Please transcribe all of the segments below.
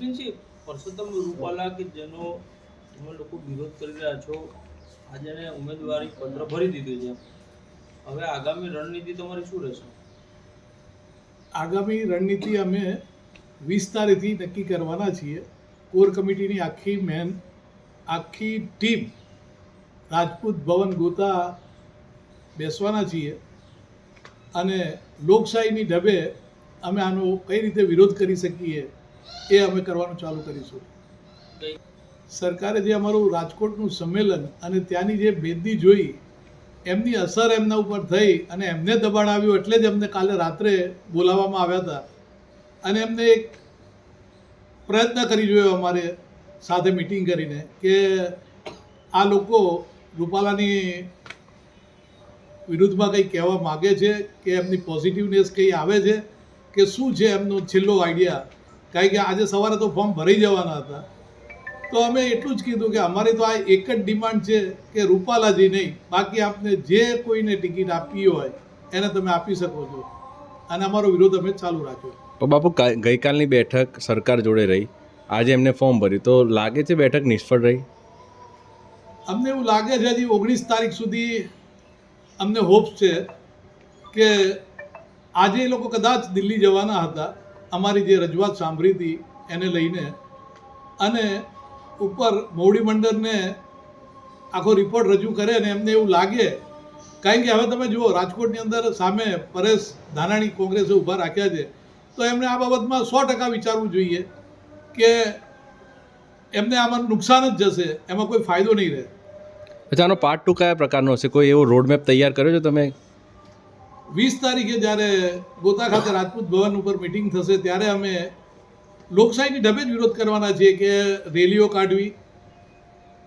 અશ્વિનજી, પરસોત્તમ રૂપાલા કે જેનો તમે લોકો વિરોધ કરી રહ્યા છો, આજે એને ઉમેદવારી પત્ર ભરી દીધું છે. હવે આગામી રણનીતિ તમારી શું રહેશે? આગામી રણનીતિ અમે 20 તારીખથી નક્કી કરવાના છીએ. કોર કમિટીની આખી ટીમ રાજપૂત ભવન ગોતા બેસવાના છીએ અને લોકશાહીની ઢબે અમે આનો કઈ રીતે વિરોધ કરી શકીએ એ અમે કરવાનું ચાલુ કરીશું. સરકારે જે અમારું રાજકોટનું સંમેલન અને ત્યાંની જે બેદી જોઈ એમની અસર એમના ઉપર થઈ અને એમને દબાણ આવ્યું એટલે જ અમને કાલે રાત્રે બોલાવવામાં આવ્યા હતા અને એમને એક પ્રયત્ન કરી જોયો અમારે સાથે મિટિંગ કરીને કે આ લોકો રૂપાલાની વિરુદ્ધમાં કંઈ કહેવા માગે છે કે એમની પોઝિટિવનેસ કંઈ આવે છે કે શું છે એમનો છેલ્લો આઈડિયા. કારણ કે આજે સવારે તો ફોર્મ ભરાઈ જવાના હતા. તો અમે એટલું જ કીધું કે અમારી તો આ એક જ ડિમાન્ડ છે કે રૂપાલાજી નહીં, બાકી આપને જે કોઈને ટિકિટ આપવી હોય એને તમે આપી શકો છો અને અમારો વિરોધ અમે ચાલુ રાખ્યો. તો બાપુ, ગઈકાલની બેઠક સરકાર જોડે રહી, આજે એમને ફોર્મ ભર્યું, તો લાગે છે બેઠક નિષ્ફળ રહી? અમને એવું લાગે છે હજી 19 તારીખ સુધી અમને હોપ્સ છે કે આજે એ લોકો કદાચ દિલ્હી જવાના હતા અમારી જે રજૂઆત સાંભળી હતી એને લઈને, અને ઉપર મોવડી મંડળને આખો રિપોર્ટ રજૂ કરે અને એમને એવું લાગે. કારણ કે હવે તમે જુઓ રાજકોટની અંદર સામે પરેશ ધાનાણી કોંગ્રેસે ઊભા રાખ્યા છે, તો એમણે આ બાબતમાં 100% વિચારવું જોઈએ કે એમને આમાં નુકસાન જ જશે, એમાં કોઈ ફાયદો નહીં રહે. અચ્છા, આનો પાર્ટ 2 કયા પ્રકારનો હશે? કોઈ એવો રોડમેપ તૈયાર કર્યો છે તમે? 20 તારીખે જ્યારે ગોતા ખાતે રાજપૂત ભવન ઉપર મિટિંગ થશે ત્યારે અમે લોકશાહીની ઢબે જ વિરોધ કરવાના છીએ કે રેલીઓ કાઢવી,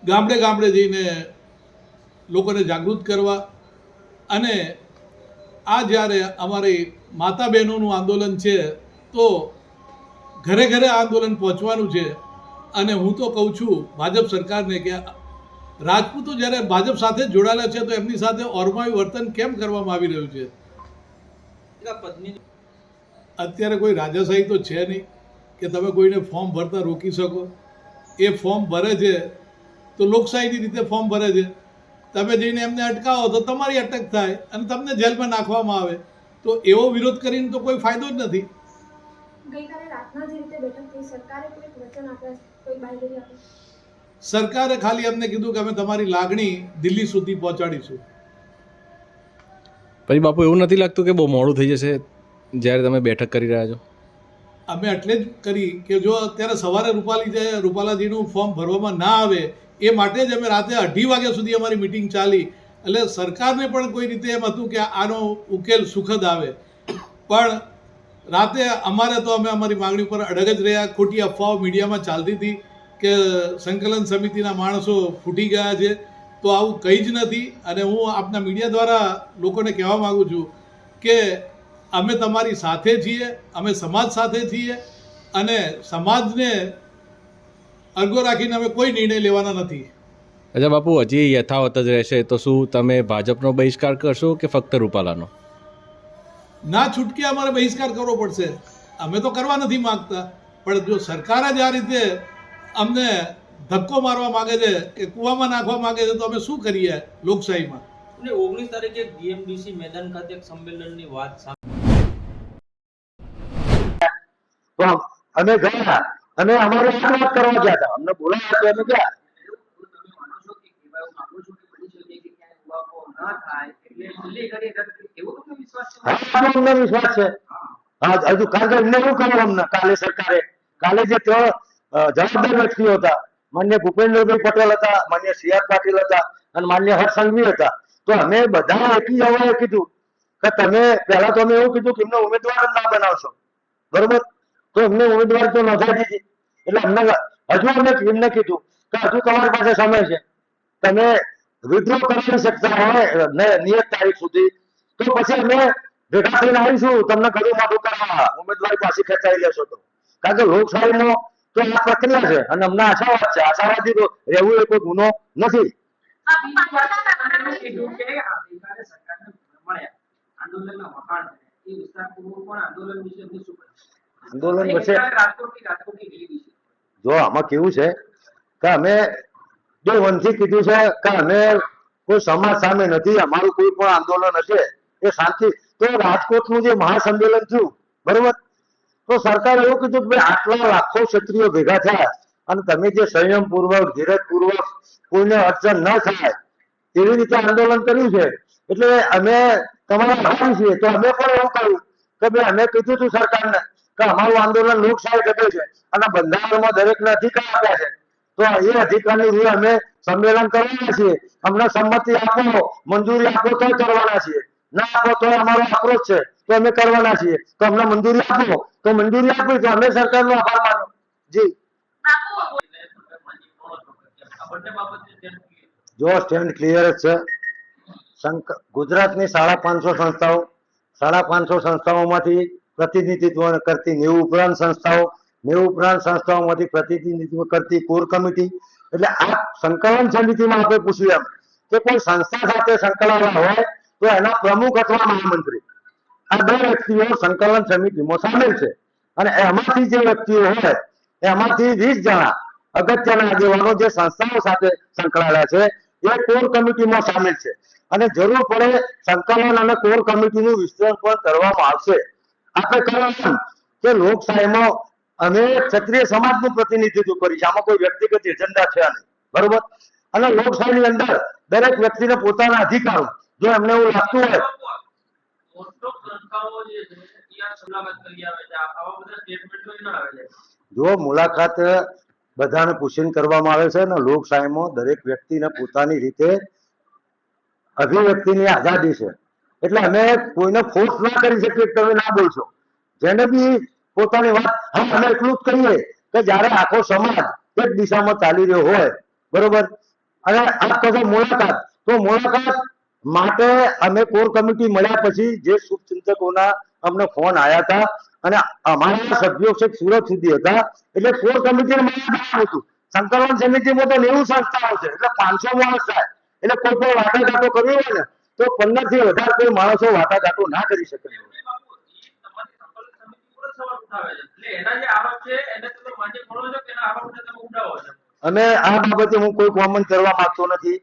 ગામડે ગામડે જઈને લોકોને જાગૃત કરવા, અને આ જ્યારે અમારી માતા બહેનોનું આંદોલન છે તો ઘરે ઘરે આંદોલન પહોંચવાનું છે. અને હું તો કહું છું ભાજપ સરકારને કે રાજપૂતો જ્યારે ભાજપ સાથે જોડાયેલા છે તો એમની સાથે ઓરમાયું વર્તન કેમ કરવામાં આવી રહ્યું છે? અત્યારે કોઈ રાજાશાહી તો છે નહીં કે તમે કોઈને ફોર્મ ભરતા રોકી શકો. એ ફોર્મ ભરે છે તો લોકશાહીની રીતે ફોર્મ ભરે છે. તમે જઈને એમને અટકાવો તો તમારી અટક થાય અને તમને જેલમાં નાખવામાં આવે. તો એવો વિરોધ કરીને તો કોઈ ફાયદો જ નથી. ગઈકાલે રાતના જે રીતે બેઠક થઈ, સરકારે કોઈ વચન આપ્યા, કોઈ બાંયધરી આપી? સરકારે ખાલી અમને કીધું કે અમે તમારી લાગણી દિલ્હી સુધી પહોંચાડીશું. પછી બાપુ, એવું નથી લાગતું કે બહુ મોડું થઈ જશે જ્યારે તમે બેઠક કરી રહ્યા છો? અમે એટલે જ કરી કે જો અત્યારે સવારે રૂપાલાજીનું ફોર્મ ભરવામાં ના આવે એ માટે જ અમે રાતે 2:30 વાગ્યા સુધી અમારી મિટિંગ ચાલી. એટલે સરકારને પણ કોઈ રીતે એમ હતું કે આનો ઉકેલ સુખદ આવે, પણ રાતે અમારે તો અમે અમારી માગણી પર અડગ જ રહ્યા. ખોટી અફવાઓ મીડિયામાં ચાલતી હતી કે સંકલન સમિતિના માણસો ફૂટી ગયા છે, તો આવું કંઈ જ નથી. અને હું આપના મીડિયા દ્વારા લોકોને કહેવા માગું છું કે અમે તમારી સાથે છીએ, અમે સમાજ સાથે છીએ અને સમાજને અરગો રાખીને અમે કોઈ નિર્ણય લેવાના નથી. અચ્છા બાપુ, હજી યથાવત જ રહેશે તો શું તમે ભાજપનો બહિષ્કાર કરશો કે ફક્ત રૂપાલાનો? ના છૂટકે અમારે બહિષ્કાર કરવો પડશે. અમે તો કરવા નથી માગતા, પણ જો સરકાર જ આ રીતે અમને ધક્કો મારવા માગે છે કે કૂવામાં નાખવા માગે છે તો અમે શું કરીએ લોકશાહીમાં? 19 તારીખે જીએમડીસી મેદાન ખાતે એક સંમેલનની વાત તો અમે ગયા અને અમારે વાત કરવા ગયા હતા, અમને બોલાવ્યા તો અમે ગયા. અમને વિશ્વાસ છે. હજુ કારણ કે અમને શું કર્યું અમને કાલે સરકારે, કાલે જે જવાબદાર વ્યક્તિઓ હતા, માન્ય ભૂપેન્દ્રભાઈ પટેલ હતા, માન્ય સી.આર. પાટીલ હતા અને માન્ય હર્ષ સંઘવી હતા, તો અમે બધા એકી જવાએ કીધું કે તમે પહેલા તો અમે એવું કીધું કે એમને ઉમેદવાર જ ના બનાવશો, બરોબર? તો એમને ઉમેદવાર તો નોંધાઈ દીધી. એટલે અમને હજુ અમે એમને કીધું કે હજુ તમારી પાસે સમય છે, તમે વિડ્રો કરી શકતા હોય નિયત તારીખ સુધી, તો પછી અમે ભેગા થઈને આવીશું તમને ઘણું મોટું કરવા, ઉમેદવારી પાછી ખેંચાઈ લેશો તો. કારણ કે લોકશાહીનો તો આ પ્રક્રિયા છે અને અમને આશાવાદ છે. આશાવાદી રહેવું એ કોઈ ગુનો નથી. આંદોલન વચ્ચે જો આમાં કેવું છે કે અમે બે વનથી કીધું છે કે અમે કોઈ સમાજ સામે નથી, અમારું કોઈ પણ આંદોલન હશે એ શાંતિ. તો રાજકોટનું જે મહાસંમેલન થયું બરોબર, તો સરકારે એવું કીધું કે ભાઈ આટલા લાખો ક્ષત્રિયો ભેગા થયા અને તમે જે સંયમપૂર્વક ધીરજપૂર્વક કોઈને અડચણ ન થાય એવી રીતે આંદોલન કર્યું છે એટલે અમે તમારા આભારી છીએ. તો અમે પણ એવું કહ્યું કે ભાઈ અમે કીધું હતું સરકારને કે અમારું આંદોલન લોકશાહી ઘટે છે અને બંધારણમાં દરેકને અધિકાર આપ્યા છે, તો એ અધિકારની રૂએ અમે સંમેલન કરવાના છીએ. અમને સંમતિ આપો, મંજૂરી આપો તો કરવાના છીએ, ના આપો તો અમારો આક્રોશ છે તો અમે કરવાના છીએ. તો અમને મંજૂરી આપો તો મંજૂરી આપી તો અમે સરકારનો આભાર માનો. જી જો સ્ટેન્ડ ક્લિયર જ છે. ગુજરાતની 550 સંસ્થાઓમાંથી પ્રતિનિધિત્વ કરતી 90 ઉપરાંત સંસ્થાઓ, 90 ઉપરાંત સંસ્થાઓમાંથી પ્રતિનિધિત્વ કરતી કોર કમિટી. એટલે આ સંકલન સમિતિમાં આપણે પૂછ્યું એમ કે કોઈ સંસ્થા સાથે સંકળાયેલા હોય તો એના પ્રમુખ અથવા મહામંત્રી આ બે વ્યક્તિઓ સંકલન સમિતિમાં સામેલ છે. અને એમાંથી જે વ્યક્તિઓ હોય એમાંથી 20 જણા અગત્યના આગેવાનો જે સંસ્થાઓ સાથે સંકળાયેલા છે એ કોર કમિટીમાં સામેલ છે. અને જરૂર પડે સંકલન અને કોર કમિટીનું વિસ્તરણ પણ કરવામાં આવશે. આપણે કહ્યું કે લોકશાહીમાં અમે ક્ષત્રિય સમાજનું પ્રતિનિધિત્વ કરી છે, આમાં કોઈ વ્યક્તિગત એજન્ડા છે નહીં, બરોબર. અને લોકશાહીની અંદર દરેક વ્યક્તિને પોતાના અધિકારો જો એમને એવું લાગતું હોય જો મુલાકાત બધાને પૂછીને કરવામાં આવે છે ને લોકશાહીમાં દરેક વ્યક્તિને પોતાની રીતે અભિવ્યક્તિની આઝાદી છે એટલે અમે કોઈને ફોર્સ ના કરી શકીએ તમે ના બોલશો. જેને બી પોતાની વાત અમે એટલું જ કહીએ કે જ્યારે આખો સમાજ એક દિશામાં ચાલી રહ્યો હોય બરોબર અને આ કહો મુલાકાત, તો મુલાકાત માટે અમે કોર કમિટી મળ્યા પછી જે શુભચિંતકોના અમને ફોન આવ્યા હતા અને અમારા સભ્યો છે સુરત સુધી હતા એટલે કોર કમિટીને મળ્યા હતું. સંકલન સમિતિમાં તો 90 સંસ્થાઓ છે એટલે 500 માણસ થાય એટલે કોઈ પણ વાટાઘાટો કરવી હોય ને તો 15 થી વધારે કોઈ માણસો વાટાઘાટો ના કરી શકે. અમે આ બાબતે હું કોઈ કોમેન્ટ કરવા માંગતો નથી.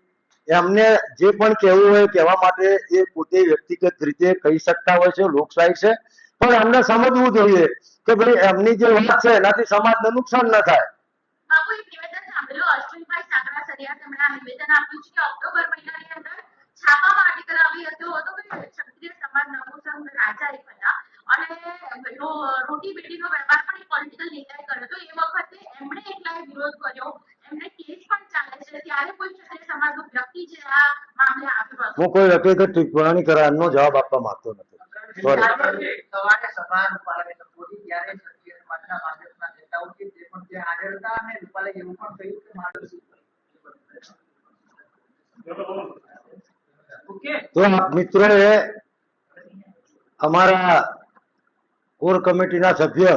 એમને જે પણ કહેવું હોય કહેવા માટે એ પોતે વ્યક્તિગત રીતે કહી શકતા હોય છે, લોકશાહી છે. પણ એમને સમજવું જોઈએ કે ભાઈ એમની જે વાત છે એનાથી સમાજને નુકસાન ન થાય. બાપુ એક નિવેદન સાંભળ્યું અશ્વિનભાઈ સાંકરા સરિયા તેમણે આ નિવેદન આપ્યું છે કે ઓક્ટોબર મહિનાની અંદર છાપામાં આર્ટિકલ આવી હતો કે ક્ષત્રિય સમાજ નપુંસક રાજા એક હતા અને રોટી બેટીનો વેપાર પણ પોલિટિકલ નેતાએ કર્યો હતો. એ વખતે એમણે એકલાએ વિરોધ કર્યો, એમને કેસ પણ ચાલે છે. ત્યારે કોઈ ક્ષત્રિય સમાજનો વ્યક્તિ જે આ મામલે આવ્યો હતો. હું કોઈ વ્યક્તિગત ટિપ્પણી કરવાનો જવાબ આપવા માંગતો નથી. સોરી. સવારે સભા રૂપાલાએ સંબોધી ત્યારે ક્ષત્રિય સમાજના ભાજપના નેતાઓ જે પણ જે હાજર હતા અને રૂપાલાએ એવું પણ કહ્યું કે મારું તો મિત્રોએ અમારા કોર કમિટીના સભ્ય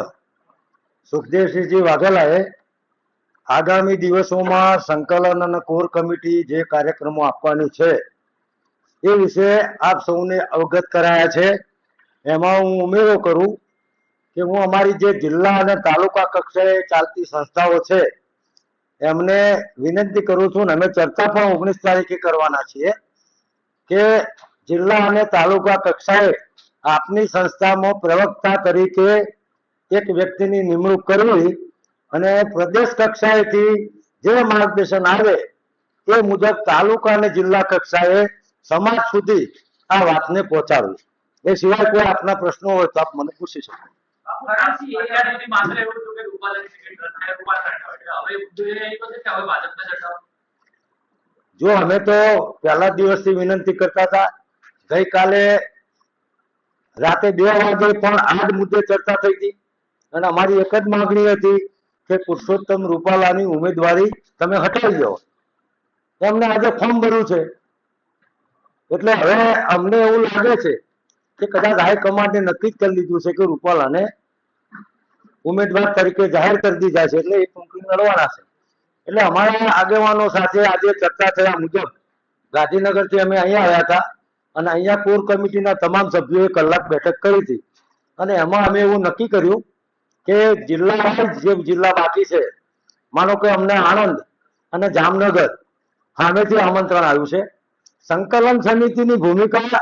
સુખદેવસિંહજી વાઘેલાએ આગામી દિવસોમાં સંકલન અને કોર કમિટી જે કાર્યક્રમો આપવાની છે એ વિશે આપ સૌને અવગત કરાયા છે. એમાં હું ઉમેરો કરું કે હું અમારી જે જિલ્લા અને તાલુકા કક્ષાએ ચાલતી સંસ્થાઓ છે એમને વિનંતી કરું છું અને અમે ચર્ચા પણ 19 તારીખે કરવાના છીએ કે જિલ્લા અને તાલુકા કક્ષાએ આપની સંસ્થામાં પ્રવક્તા તરીકે એક વ્યક્તિની નિમણૂક કરવી અને પ્રદેશ કક્ષાએથી જે માર્ગદર્શન આવે એ મુજબ તાલુકા અને જિલ્લા કક્ષાએ સમાજ સુધી આ વાતને પહોંચાડવી. એ સિવાય કોઈ આપના પ્રશ્નો હોય તો આપ મને પૂછી શકો. જો અમે તો પહેલા દિવસથી વિનંતી કરતા હતા, ગઈકાલે રાતે 2 વાગે પણ આ જ મુદ્દે ચર્ચા થઈ હતી અને અમારી એક જ માંગણી હતી કે પુરુષોત્તમ રૂપાલાની ઉમેદવારી તમે હટાવી દો. એમને આજે ફોર્મ ભર્યું છે એટલે હવે અમને એવું લાગે છે કે કદાચ હાઈકમાન્ડે નક્કી જ કરી લીધું છે કે રૂપાલાને ઉમેદવાર તરીકે જાહેર કરી દીધા છે એટલે એ ચૂંટણી લડવાના છે. એટલે અમારા આગેવાનો સાથે આજે ચર્ચા થયા મુજબ ગાંધીનગરથી અમે અહીંયા આવ્યા હતા અને અહીંયા કોર કમિટીના તમામ સભ્યોએ કલાક બેઠક કરી હતી અને એમાં અમે એવું નક્કી કર્યું કે જિલ્લા જે જિલ્લા બાકી છે માનો કે અમને આણંદ અને જામનગર સામેથી આમંત્રણ આવ્યું છે. સંકલન સમિતિની ભૂમિકા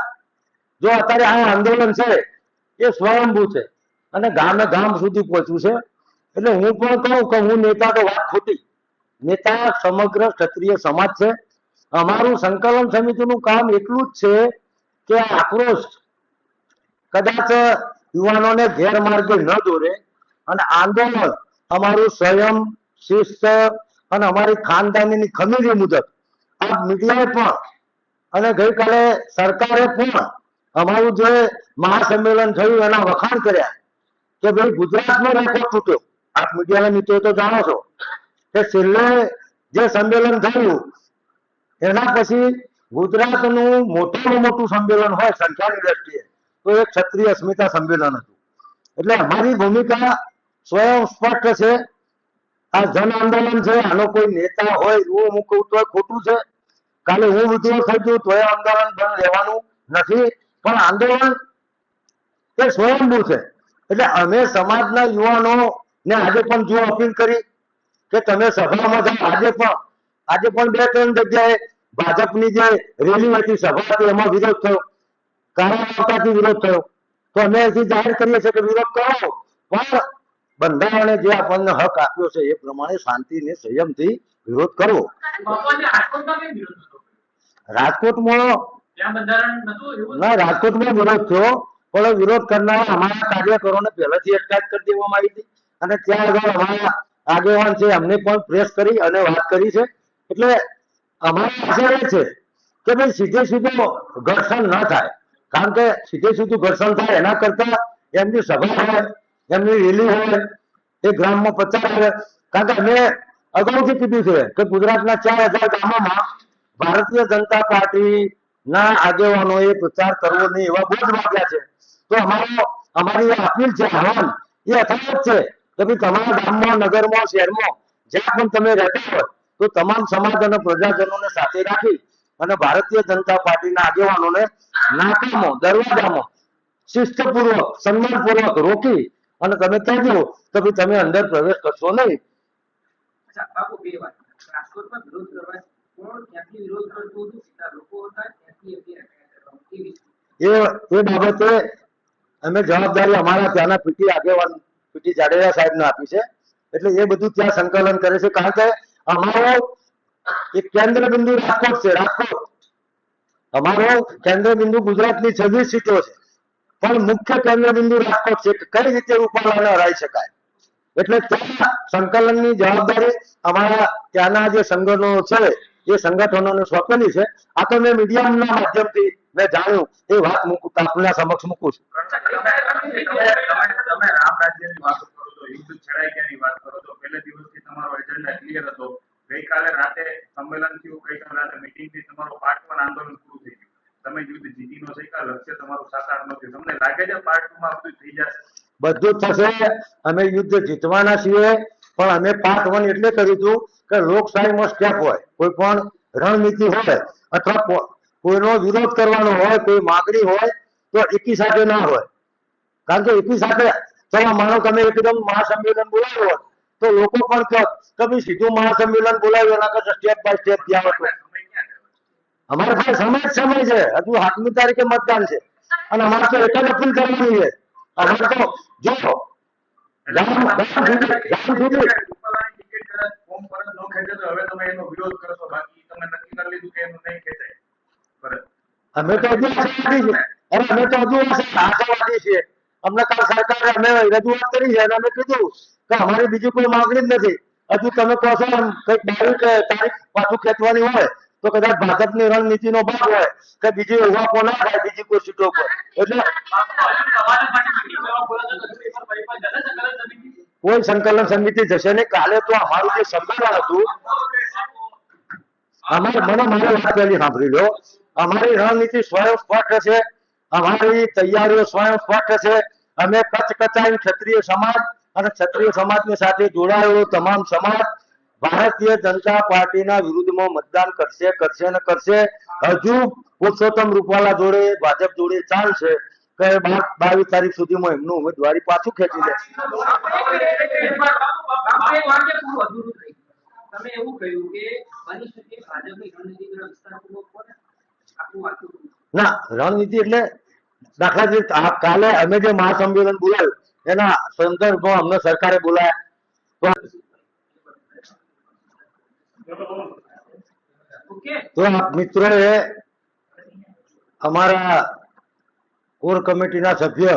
જો અત્યારે આ આંદોલન છે એ સ્વયંભૂ છે અને ગામે ગામ સુધી પહોંચ્યું છે. એટલે હું પણ કહું કે હું નેતા તો વાત ખોટી, નેતા સમગ્ર ક્ષત્રિય સમાજ છે. અમારું સંકલન સમિતિનું કામ એટલું જ છે કે આ આક્રોશ કદાચ યુવાનોને ગેરમાર્ગે ન દોરે અને આંદોલન અમારું સ્વયં શિસ્ત અને અમારી ખાનદાનીની ખમીરી મુજબ આ મીડિયાએ પણ અને ગઈકાલે સરકારે પણ અમારું જે મહાસંમેલન થયું એના વખાણ કર્યા કે ભાઈ ગુજરાતમાં રેકોર્ડ તૂટ્યો. આપ મીડિયાના મિત્રો તો જાણો છો કે છેલ્લે જે સંમેલન થયું એના પછી ગુજરાતનું મોટામાં મોટું સંમેલન હોય સંખ્યાની દ્રષ્ટિએ તો એ ક્ષત્રિય અસ્મિતા સંમેલન હતું. એટલે અમારી ભૂમિકા સ્વયં સ્પષ્ટ છે. આ જન આંદોલન છે, આનો કોઈ નેતા હોય એવું મૂકવું તો ખોટું છે. કાલે હું વિદ્રોહ થઈ ગયું તો એ આંદોલન બંધ રહેવાનું નથી, પણ આંદોલન એ સ્વયંભૂ છે. એટલે અમે સમાજના યુવાનો ને આજે પણ જો અપીલ કરી કે તમે સભામાં જાઓ. આજે પણ 2-3 જગ્યાએ ભાજપની જે રેલી હતી, સભા હતી, એમાં વિરોધ થયો, કારણથી વિરોધ થયો. તો અમે અહીંથી જાહેર કરીએ છીએ કે વિરોધ કરો, પણ બંધારણે જે આપણને હક આપ્યો છે એ પ્રમાણે શાંતિ ને સંયમથી વિરોધ કરવો. રાજકોટમાં વિરોધ થયો, પણ વિરોધ કરનારા અમારા કાર્યકરોને પહેલાથી અટકાયત કરી દેવામાં આવી હતી અને ત્યાં આગળ અમારા આગેવાન છે એમને પણ પ્રેસ કરી અને વાત કરી છે. એટલે અમારી આશા એ છે કે ભાઈ સીધે સીધું ઘર્ષણ ન થાય, કારણ કે સીધે સીધું ઘર્ષણ થાય એના કરતા એમની સભા હોય, એમની રેલી હોય, એ ગ્રામમાં પ્રચાર હોય. કારણ કે અમે અગાઉથી કીધું છે કે ગુજરાતના 4000 ગામોમાં ભારતીય જનતા પાર્ટીના આગેવાનોએ પ્રચાર કરવો નહીં એવા બોર્ડ વાગ્યા છે. તો અમારી અપીલ છે, આહવાન એ યથાવત છે કે ભાઈ તમારા ગામમાં, નગરમાં, શહેરમાં જ્યાં પણ તમે રહેતા હોય તો તમામ સમાજ અને પ્રજાજનોને સાથે રાખી અને ભારતીય જનતા પાર્ટીના આગેવાનોને નાકામાં, દરવાજામાં શિસ્તપૂર્વક, સન્માનપૂર્વક રોકી અને તમે કહેજો કે ભાઈ તમે અંદર પ્રવેશ કરશો નહીં. બાપુ બે વાત, રાજકોટમાં વિરોધ કરવા કોણ ક્યાંથી વિરોધ કરતું હતું, સીધા લોકો હતા ત્યાંથી એ બાબતે અમે જવાબદારી અમારા ત્યાંના પીટી આગેવાન પીટી જાડેજા સાહેબને આપી છે. એટલે એ બધું ત્યાં સંકલન કરે છે. કારણ કે અમારો એક કેન્દ્ર બિંદુ રાજકોટ છે. રાજકોટ અમારો કેન્દ્ર બિંદુ ગુજરાતની 26 સીટો છે, પણ મુખ્ય કેન્દ્ર બિંદુ રાજકોટ છે કે કઈ રીતે રૂપાલાને હરાવી શકાય. એટલે ત્યાં સંકલનની જવાબદારી અમારા ત્યાંના જે સંગઠનો છે એ સંગઠનોને સોંપેલી છે. આ તો મેં મીડિયાના માધ્યમથી મેં જાણ્યું એ વાત આપના સમક્ષ મૂકું છું. તમે રામ રાજ્યની વાતો કરો છો, યુદ્ધ છેડાઈ ગયાની વાત કરો છો, પહેલે દિવસથી તમારો એજન્ડા ક્લિયર હતો. ગઈકાલે રાતે સંમેલન થયું, ગઈકાલે રાતે મીટિંગ થી તમારો પાર્ટ 1 આંદોલન પૂરું થઈ ગયું. તમે યુદ્ધ જીતી નો શક્યા, લક્ષ્ય તમારું સાકાર ન થયું. તમને લાગે છે પાર્ટ 2 માં બધું થઈ જશે? બધું થશે. અમે યુદ્ધ જીતવાના છીએ, પણ અમે પાર્ટ 1 એટલે કર્યું હતું કે લોકશાહીમાં સ્ટેપ હોય, કોઈ પણ રણનીતિ હોય અથવા કોઈનો વિરોધ કરવાનો હોય, કોઈ માગણી હોય તો એકી સાથે ના હોય. કારણ કે એકી સાથે ચલો માનો તમે એકદમ મહાસંમેલન બોલાવ્યો હોત તો લોકો પણ કહે કે ભાઈ સીધું મહાસંમેલન બોલાવ્યું, એના કરતા સ્ટેપ બાય સ્ટેપ ત્યાં હતો. અમારે પાસે સમય છે, હજુ 7મી તારીખે મતદાન છે અને અમારે તો એક જ અપીલ કરવાની છે. અમારે તો જો અમે તો હજુ આશાવાદી છીએ. અમને કાલ સરકારે અમે રજૂઆત કરી છે અને અમે કીધું કે અમારી બીજી કોઈ માંગણી જ નથી. હજુ તમે કહો છો કંઈક તારીખ પાછું ખેંચવાની હોય તો કદાચ ભાજપની રણનીતિનો ભાગ હોય કે બીજી ઉવાકો ના થાય બીજી કોઈ સીટો પર. એટલે કોઈ સંકલન સમિતિ જશે નહીં. કાલે તો અમારું જે સંમેલન હતું, મારી વાત પહેલી સાંભળી લો. અમારી રણનીતિ સ્વયં સ્પષ્ટ છે, અમારી તૈયારીઓ સ્વયં સ્પષ્ટ છે. અમે કચકચાઈ ક્ષત્રિય સમાજ અને ક્ષત્રિય સમાજની સાથે જોડાયેલો તમામ સમાજ ભારતીય જનતા પાર્ટીના વિરુદ્ધમાં મતદાન કરશે ને કરશે. હજુ પુરુષોત્તમ રૂપાલા જોડે, ભાજપ જોડે ચાલશે કે 22 તારીખ સુધીમાં એમનું ઉમેદવારી પાછું ખેંચી લે. તમે એવું કહ્યું કે બની શકે ભાજપની રણનીતિ દ્વારા વિસ્તારપૂર્વક કોને આખું વાંચું ના, રણનીતિ એટલે દાખલા તરીકે કાલે અમે જે મહાસંમેલન બોલાવ્યું એના સંદર્ભમાં અમને સરકારે બોલાયા તો મિત્રોએ અમારા કોર કમિટીના સભ્ય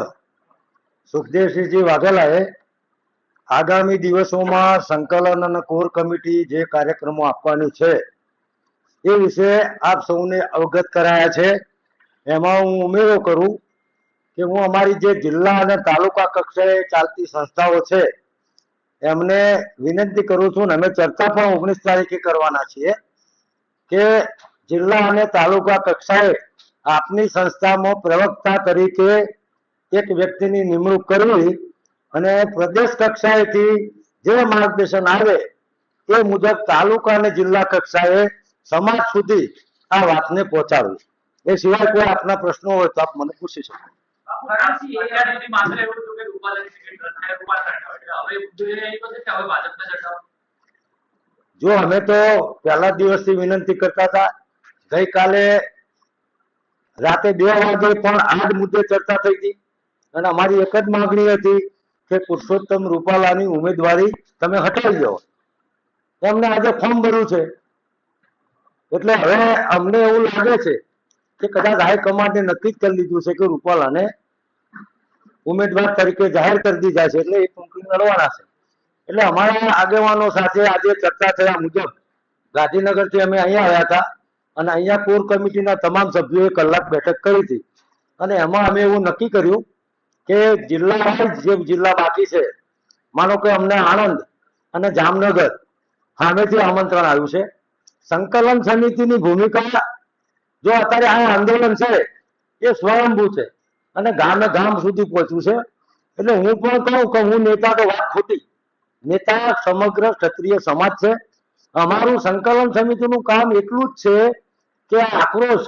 સુખદેવસિંહજી વાઘેલાએ આગામી દિવસોમાં સંકલન અને કોર કમિટી જે કાર્યક્રમો આપવાની છે એ વિશે આપ સૌને અવગત કરાયા છે. એમાં હું ઉમેરો કરું કે હું અમારી જે જિલ્લા અને તાલુકા કક્ષાએ ચાલતી સંસ્થાઓ છે એમને વિનંતી કરું છું, અને અમે ચર્ચા પણ 19 તારીખે કરવાના છીએ કે જિલ્લા અને તાલુકા કક્ષાએ આપની સંસ્થામાં પ્રવક્તા તરીકે એક વ્યક્તિની નિમણૂક કરવી અને પ્રદેશ કક્ષાએથી જે માર્ગદર્શન આવે એ મુજબ તાલુકા અને જિલ્લા કક્ષાએ સમાજ સુધી આ વાતને પહોંચાડવી. એ સિવાય કોઈ આપના પ્રશ્નો હોય તો આપ મને પૂછી શકો. જો અમે તો પહેલા દિવસથી વિનંતી કરતા હતા, ગઈકાલે રાતે 2 વાગે પણ આ જ મુદ્દે ચર્ચા થઈ હતી અને અમારી એક જ માંગણી હતી કે પુરુષોત્તમ રૂપાલાની ઉમેદવારી તમે હટાવી દો. એમને આજે ફોર્મ ભર્યું છે એટલે હવે અમને એવું લાગે છે કે કદાચ હાઈકમાન્ડે નક્કી જ કરી લીધું છે કે રૂપાલાને ઉમેદવાર તરીકે જાહેર કરી દીધા છે, એટલે એ ચૂંટણી લડવાના છે. એટલે અમારા આગેવાનો સાથે આજે ચર્ચા થયા મુજબ ગાંધીનગરથી અમે અહીંયા આવ્યા હતા અને અહીંયા કોર કમિટીના તમામ સભ્યોએ કલાક બેઠક કરી હતી અને એમાં અમે એવું નક્કી કર્યું કે જિલ્લા વાઇઝ જે જિલ્લા બાકી છે, માનો કે અમને આણંદ અને જામનગર સામેથી આમંત્રણ આવ્યું છે. સંકલન સમિતિની ભૂમિકા જો અત્યારે આ આંદોલન છે એ સ્વયંભૂ છે અને ગામે ગામ સુધી પહોંચ્યું છે. એટલે હું પણ કહું કે હું નેતા તો વાત ખોટી, નેતા સમગ્ર ક્ષત્રિય સમાજ છે. અમારું સંકલન સમિતિનું કામ એટલું જ છે કે આ આક્રોશ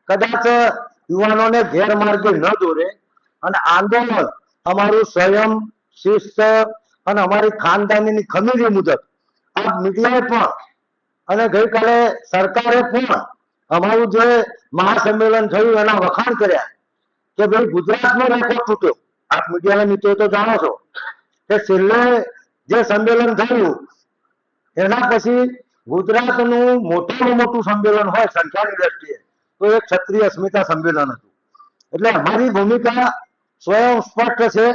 કદાચ યુવાનોને ગેરમાર્ગે ન દોરે અને આંદોલન અમારું સ્વયં શિસ્ત અને અમારી ખાનદાનીની ખમીરી મુજબ આ મીડિયાએ પણ અને ગઈકાલે સરકારે પણ અમારું જે મહાસંમેલન થયું એના વખાણ કર્યા કે ભાઈ ગુજરાતમાં રેકોર્ડ તૂટ્યો. આપ મીડિયાના મિત્રો તો જાણો છો કે છેલ્લે જે સંમેલન થયું એના પછી ગુજરાતનું મોટામાં મોટું સંમેલન હોય સંખ્યાની દ્રષ્ટિએ તો એ ક્ષત્રિય અસ્મિતા સંમેલન હતું. એટલે અમારી ભૂમિકા સ્વયં સ્પષ્ટ છે.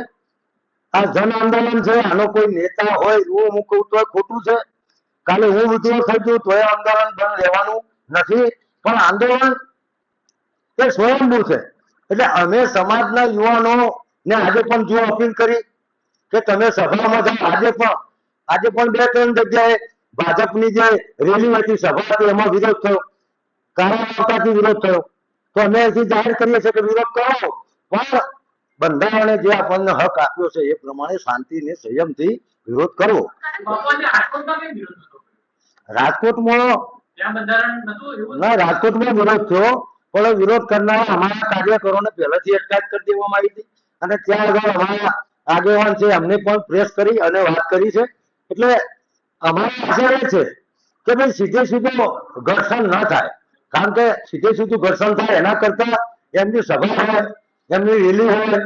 આ જન આંદોલન છે, આનો કોઈ નેતા હોય એવું હું કહું તો ખોટું છે. કાલે હું વિદ્રોહ થઈ ગયું તો એ આંદોલન બંધ રહેવાનું નથી, પણ આંદોલન એ સ્વયંભૂ છે. એટલે અમે સમાજના યુવાનો ને આજે પણ જો અપીલ કરી કે તમે સભામાં જાઓ. આજે પણ 2-3 જગ્યાએ ભાજપની જે રેલી હતી, સભા હતી, એમાં વિરોધ થયો, કારણથી વિરોધ થયો. તો અમે અહીંથી જાહેર કરીએ છીએ કે વિરોધ કરો, પણ બંધારણે જે આપણને હક આપ્યો છે એ પ્રમાણે શાંતિ ને સંયમથી વિરોધ કરવો. રાજકોટમાં વિરોધ થયો, પણ વિરોધ કરનારા અમારા કાર્યકરોને પહેલાથી અટકાયત કરી દેવામાં આવી હતી અને ત્યાં આગળ અમારા આગેવાન છે અમને પણ પ્રેસ કરી અને વાત કરી છે. એટલે અમારી આશા એ છે કે ભાઈ સીધે સીધું ઘર્ષણ ન થાય, કારણ કે સીધે સીધું ઘર્ષણ થાય એના કરતા એમની સભા હોય, એમની રેલી હોય,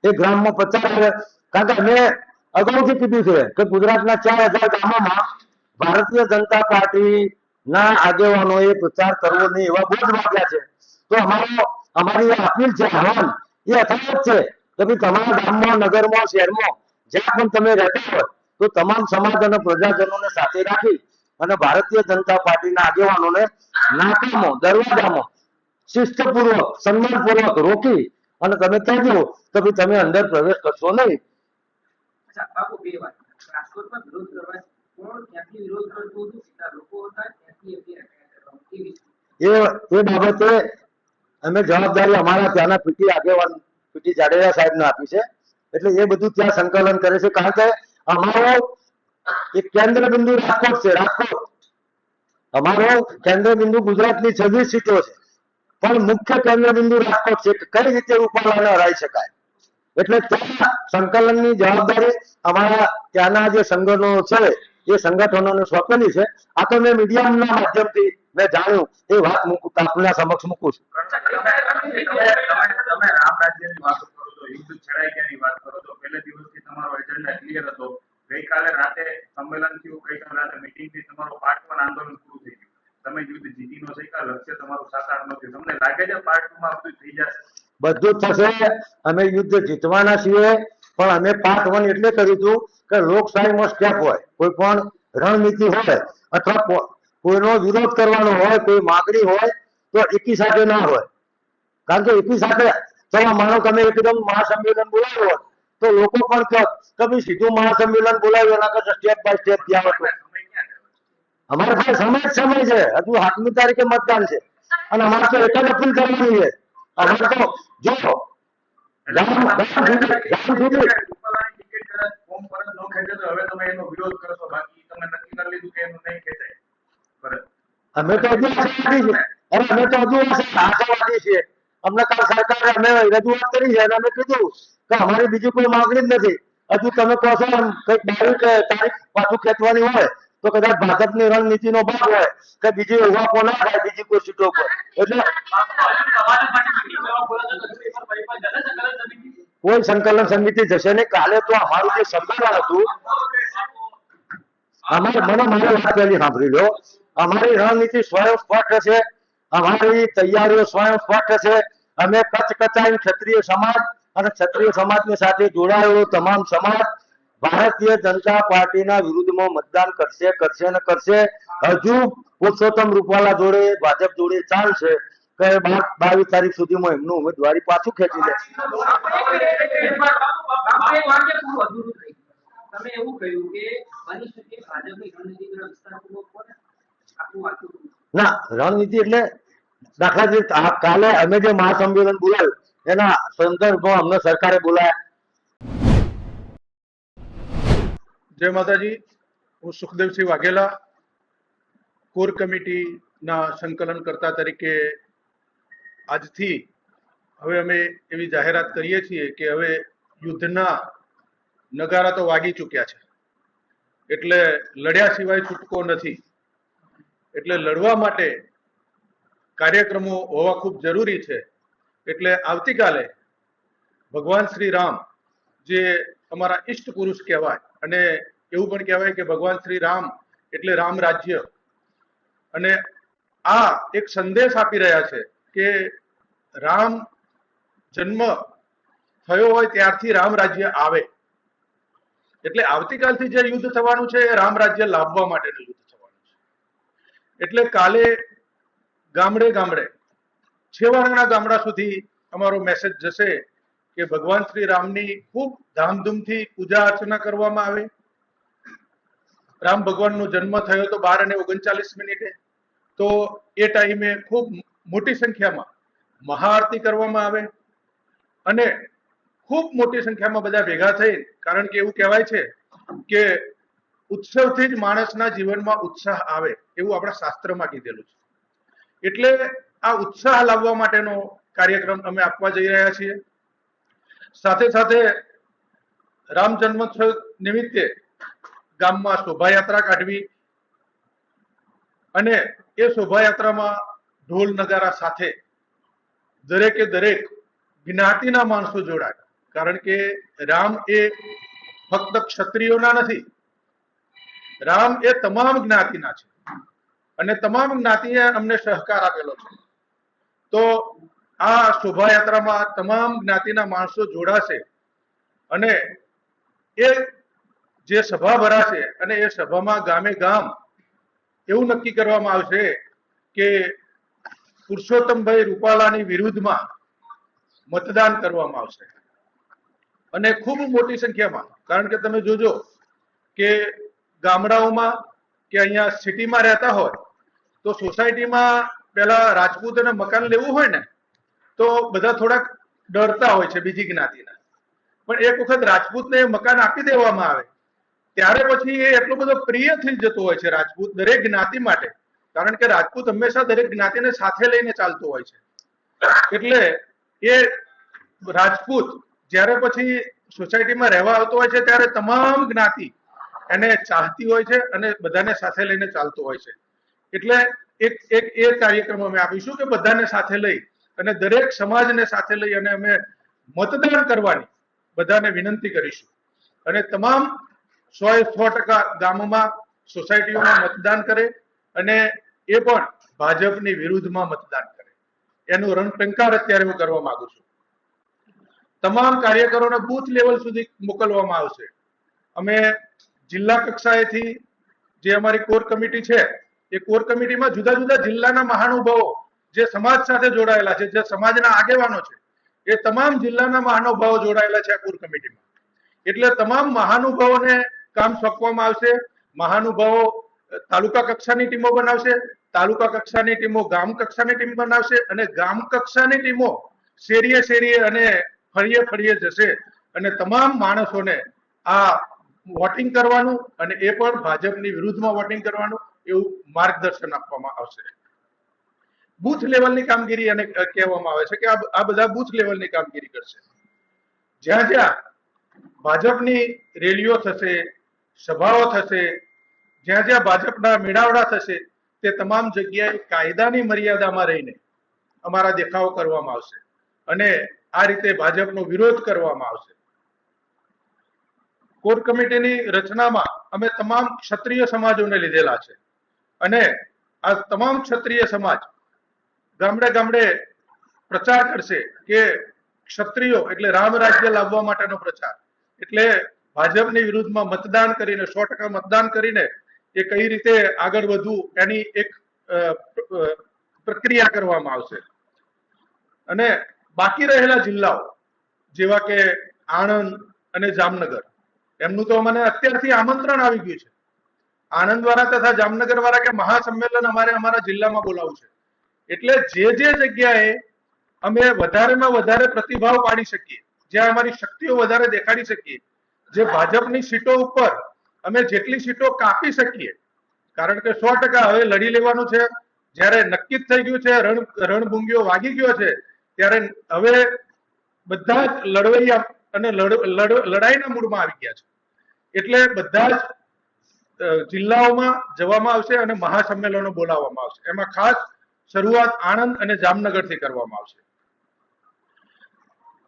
એ ગ્રામમાં પ્રચાર હોય. કારણ કે અમે અગાઉથી કીધું છે કે ગુજરાતના 4000 ગામોમાં ભારતીય જનતા પાર્ટીના આગેવાનોએ પ્રચાર કરવો નહીં એવા બોર્ડ વાગ્યા છે. તો અમારી અપીલ છે, આહવાન એ યથાવત છે કે ભાઈ તમારા ગામમાં, નગરમાં, શહેરમાં જ્યાં પણ તમે રહેતા હોય તો તમામ સમાજ અને પ્રજાજનોને સાથે રાખી અને ભારતીય જનતા પાર્ટીના આગેવાનોને નાકામાં, દરવાજામાં શિસ્તપૂર્વક, સન્માનપૂર્વક રોકી અને તમે કહેજો કે ભાઈ તમે અંદર પ્રવેશ કરશો નહીં. બાપુ બે વાત, રાજકોટમાં વિરોધ કરવા કોણ ક્યાંથી વિરોધ કરતું હતું, સીધા લોકો હતા, ત્યાંથી એ બાબતે અમે જવાબદારી અમારા ત્યાંના પીટી આગેવાન પીટી જાડેજા સાહેબને આપી છે. એટલે એ બધું ત્યાં સંકલન કરે છે, કારણ કે અમારો એક કેન્દ્ર બિંદુ રાજકોટ છે. રાજકોટ અમારો કેન્દ્ર બિંદુ ગુજરાતની 26 સીટો છે, પણ મુખ્ય કેન્દ્ર બિંદુ રાજકોટ છે. કઈ રીતે રૂપાલાને હરાવી શકાય, એટલે ત્યાં સંકલનની જવાબદારી અમારા ત્યાંના જે સંગઠનો છે એ સંગઠનોને સોંપેલી છે. આ તો મેં મીડિયાના માધ્યમથી મેં જાણ્યું એ વાત આપના સમક્ષ મૂકું છું. તમે રામ રાજ્યની વાતો કરો છો, યુદ્ધ છેડાઈ ગયાની વાત કરો છો, પહેલે દિવસથી તમારો એજન્ડા ક્લિયર હતો. ગઈકાલે રાતે સંમેલન થયું, ગઈકાલે રાતે મીટિંગ થી તમારો પાર્ટ 1 આંદોલન પૂરું થઈ ગયું. તમે યુદ્ધ જીતીનો છે કે લક્ષ્ય તમારું સાકાર નથી. તમને લાગે છે પાર્ટ 2 માં બધું થઈ જશે? બધું જ થશે. અમે યુદ્ધ જીતવાના છીએ, પણ અમે પાર્ટ 1 એટલે કર્યું હતું કે લોકશાહીમાં સ્ટેપ હોય, કોઈ પણ રણનીતિ હોય અથવા કોઈનો વિરોધ કરવાનો હોય, કોઈ માગણી હોય તો એકી સાથે ના હોય. કારણ કે એકી સાથે તમે માનો તમે એકદમ મહાસંમેલન બોલાવ્યો હોત તો લોકો પણ કહે કે ભાઈ સીધું મહાસંમેલન બોલાવ્યું એના કરતા સ્ટેપ બાય સ્ટેપ ગયા હતો. અમારે પાસે સમય છે, હજુ 7મી તારીખે મતદાન છે અને અમારે તો એક જ અપીલ કરવાની છે. અમારે તો જો રૂપાલાની ટિકિટ કદાચ ફોર્મ પરત ન ખેંચે તો હવે તમે એનો વિરોધ કરશો, બાકી તમે નક્કી કરી લીધું કે એનું નહીં ખેંચાય પરત? અમે તો હજુ આશાવાદી છીએ. અમને કાલ સરકારે અમે રજૂઆત કરી છે અને અમે કીધું કે અમારી બીજી કોઈ માંગણી જ નથી. હજુ તમે કહો છો કંઈક 22 તારીખ પાછું ખેંચવાની હોય તો કદાચ ભાજપની રણનીતિનો ભાગ હોય કે બીજી ઉવાપો ના થાય બીજી કોઈ સીટો પર. એટલે કોઈ સંકલન સમિતિ જશે નહીં. કાલે તો અમારું જે સંમેલન હતું, મારી વાત પહેલી સાંભળી લો. અમારી રણનીતિ સ્વયં સ્પષ્ટ છે, અમારી તૈયારીઓ સ્વયં સ્પષ્ટ છે. અમે કચકચાઈ ક્ષત્રિય સમાજ અને ક્ષત્રિય સમાજની સાથે જોડાયેલો તમામ સમાજ ભારતીય જનતા પાર્ટીના વિરુદ્ધમાં મતદાન કરશે ને કરશે. હજુ પુરુષોત્તમ રૂપાલા જોડે ભાજપ જોડે ચાલશે કે 22 તારીખ સુધીમાં એમનું ઉમેદવારી પાછું ખેંચી લે. તમે એવું કહ્યું કે બની શકે ભાજપની રણનીતિ ના, રણનીતિ એટલે દાખલા તરીકે કાલે અમે જે મહાસંમેલન બોલાવ્યું એના સંદર્ભમાં અમને સરકારે બોલાયા. જય માતાજી. હું સુખદેવસિંહ વાઘેલા, કોર કમિટીના સંકલનકર્તા તરીકે આજથી હવે અમે એવી જાહેરાત કરીએ છીએ કે હવે યુદ્ધના નગારા તો વાગી ચૂક્યા છે, એટલે લડ્યા સિવાય છૂટકો નથી. એટલે લડવા માટે કાર્યક્રમો હોવા ખૂબ જરૂરી છે. એટલે આવતીકાલે ભગવાન શ્રી રામ, જે અમારા ઈષ્ટ પુરુષ કહેવાય, અને એવું પણ કહેવાય કે ભગવાન શ્રી રામ એટલે રામ રાજ્ય, અને આ એક સંદેશ આપી રહ્યા છે કે રામ જન્મ થયો હોય ત્યારથી રામ રાજ્ય આવે. એટલે આવતીકાલથી જે યુદ્ધ થવાનું છે એ રામ રાજ્ય લાવવા માટેનું યુદ્ધ થવાનું છે. એટલે કાલે ગામડે ગામડે, છેવાડાના ગામડા સુધી અમારો મેસેજ જશે કે ભગવાન શ્રી રામની ખૂબ ધામધૂમથી પૂજા અર્ચના કરવામાં આવે. રામ ભગવાનનો જન્મ થયો તો 12:39, તો એ ટાઈમે ખૂબ મોટી સંખ્યામાં મહાઆરતી કરવામાં આવે અને ખૂબ મોટી સંખ્યામાં બધા ભેગા થઈ, કારણ કે એવું કહેવાય છે કે ઉત્સવથી જ માણસના જીવનમાં ઉત્સાહ આવે, એવું આપણા શાસ્ત્રમાં કીધેલું છે. એટલે આ ઉત્સાહ લાવવા માટેનો કાર્યક્રમ અમે આપવા જઈ રહ્યા છીએ. સાથે સાથે રામ જન્મોત્સવ નિમિત્તે ગામમાં શોભાયાત્રા કાઢવી અને એ શોભાયાત્રામાં ઢોલ નગારા સાથે દરેકે દરેક જ્ઞાતિના માણસો જોડાય, કારણ કે રામ એ ફક્ત ક્ષત્રિયોના નથી, રામ એ તમામ જ્ઞાતિના છે અને તમામ જ્ઞાતિએ અમને સહકાર આપેલો છે. તો આ શોભાયાત્રામાં તમામ જ્ઞાતિના માણસો જોડાશે અને એ જે સભા ભરાશે અને એ સભામાં ગામે ગામ એવું નક્કી કરવામાં આવશે કે પુરુષોત્તમભાઈ રૂપાલાની વિરુદ્ધમાં મતદાન કરવામાં આવશે. અને ખૂબ મોટી સંખ્યામાં, કારણ કે તમે જોજો કે ગામડાઓમાં કે અહીંયા સિટીમાં રહેતા હોય તો સોસાયટીમાં પેલા રાજપૂતોને મકાન લેવું હોય ને તો બધા થોડાક ડરતા હોય છે બીજી જ્ઞાતિના, પણ એક વખત રાજપૂતને મકાન આપી દેવામાં આવે ત્યારે પછી એ એટલો બધો પ્રિય થઈ જતો હોય છે રાજપૂત દરેક જ્ઞાતિ માટે, કારણ કે રાજપૂત હંમેશા દરેક જ્ઞાતિને સાથે લઈને ચાલતો હોય છે. એટલે એ રાજપૂત જ્યારે પછી સોસાયટીમાં રહેવા આવતો હોય છે ત્યારે તમામ જ્ઞાતિ એને ચાહતી હોય છે અને બધાને સાથે લઈને ચાલતો હોય છે. એટલે એક એ કાર્યક્રમ અમે આપીશું કે બધાને સાથે લઈ અને દરેક સમાજને સાથે લઈ અને અમે મતદાન કરવાની બધાને વિનંતી કરીશું. અને તમામ 100% ગામોમાં સોસાયટીઓમાં મતદાન કરે અને એ પણ ભાજપની વિરુદ્ધમાં મતદાન કરે. એનું રણટંકાર અત્યારે હું કરવા માંગુ છું. તમામ કાર્યકરોને બૂથ લેવલ સુધી મોકલવામાં આવશે. અમે જિલ્લા કક્ષાએથી જે અમારી કોર કમિટી છે એ કોર કમિટીમાં જુદા જુદા જિલ્લાના મહાનુભાવો જે સમાજ સાથે જોડાયેલા છે, જે સમાજના આગેવાનો છે, એ તમામ જિલ્લાના મહાનુભાવો જોડાયેલા છે આ કોર કમિટીમાં. એટલે તમામ મહાનુભાવોને કામ સોંપવામાં આવશે. મહાનુભાવો તાલુકા કક્ષાની ટીમો બનાવશે, તાલુકા કક્ષાની ટીમો ગામ કક્ષાની ટીમ બનાવશે અને ગામ કક્ષાની ટીમો શેરીએ શેરીએ અને ફળીએ ફળીએ જશે અને તમામ માણસોને આ વોટિંગ કરવાનું અને એ પણ ભાજપની વિરુદ્ધમાં વોટિંગ કરવાનું એવું માર્ગદર્શન આપવામાં આવશે. બૂથ લેવલની કામગીરી અને કહેવામાં આવે છે કે આ બધા બૂથ લેવલની કામગીરી કરશે. જ્યાં જ્યાં ભાજપની રેલીઓ થશે, સભાઓ થશે, જ્યાં જ્યાં ભાજપના મેળાવડા થશે તે તમામ જગ્યાએ કાયદાની મર્યાદામાં રહીને અમારા દેખાવો કરવામાં આવશે અને આ રીતે ભાજપનો વિરોધ કરવામાં આવશે. કોર કમિટીની રચનામાં અમે તમામ ક્ષત્રિય સમાજોને લીધેલા છે અને આ તમામ ક્ષત્રિય સમાજ ગામડે ગામડે પ્રચાર કરશે કે ક્ષત્રિયો એટલે રામ રાજ્ય લાવવા માટેનો પ્રચાર, એટલે ભાજપની વિરુદ્ધમાં મતદાન કરીને 100% મતદાન કરીને એ કઈ રીતે આગળ વધવું એની એક પ્રક્રિયા કરવામાં આવશે. અને બાકી રહેલા જિલ્લાઓ જેવા કે આણંદ અને જામનગર, એમનું તો મને અત્યારથી આમંત્રણ આવી ગયું છે. આણંદ વાળા તથા જામનગર વાળા કે મહાસંમેલન અમારા જિલ્લામાં બોલાવવું છે. એટલે જે જગ્યાએ અમે વધારેમાં વધારે પ્રતિભાવ પાડી શકીએ, જ્યાં અમારી શક્તિઓ વધારે દેખાડી શકીએ, જે ભાજપની સીટો ઉપર અમે જેટલી સીટો કાપી શકીએ, કારણ કે 100% હવે લડી લેવાનું છે. જ્યારે નક્કી થઈ ગયું છે, રણભૂંગીઓ વાગી ગયો છે, ત્યારે હવે બધા જ લડવૈયા અને લડાઈના મૂડમાં આવી ગયા છે. એટલે બધા જ જિલ્લાઓમાં જવામાં આવશે અને મહાસંમેલનો બોલાવવામાં આવશે. એમાં ખાસ શરૂઆત આણંદ અને જામનગરથી કરવામાં આવશે.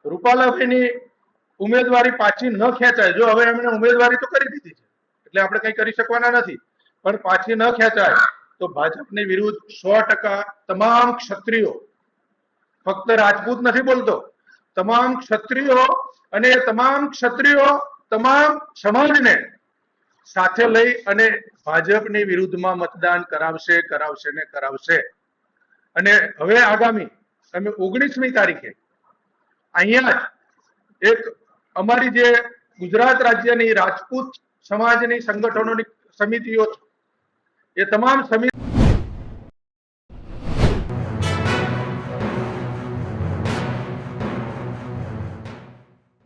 રૂપાલાભાઈની ઉમેદવારી પાછી ન ખેંચાય. જો હવે એમણે ઉમેદવારી તો કરી દીધી છે એટલે આપણે કઈ કરી શકવાના નથી, પણ પાછી ન ખેંચાય તો ભાજપની વિરુદ્ધ 100% તમામ ક્ષત્રિયો, ફક્ત રાજપૂત નથી બોલતો, તમામ ક્ષત્રિયો અને તમામ ક્ષત્રિયો તમામ સમાજને સાથે લઈ અને ભાજપની વિરુદ્ધમાં મતદાન કરાવશે. અને હવે આગામી અમે 19મી તારીખે અહીંયા જ એક અમારી જે ગુજરાત રાજ્યની રાજપૂત સમાજની સંગઠનોની સમિતિઓ છે, એ તમામ સમિતિ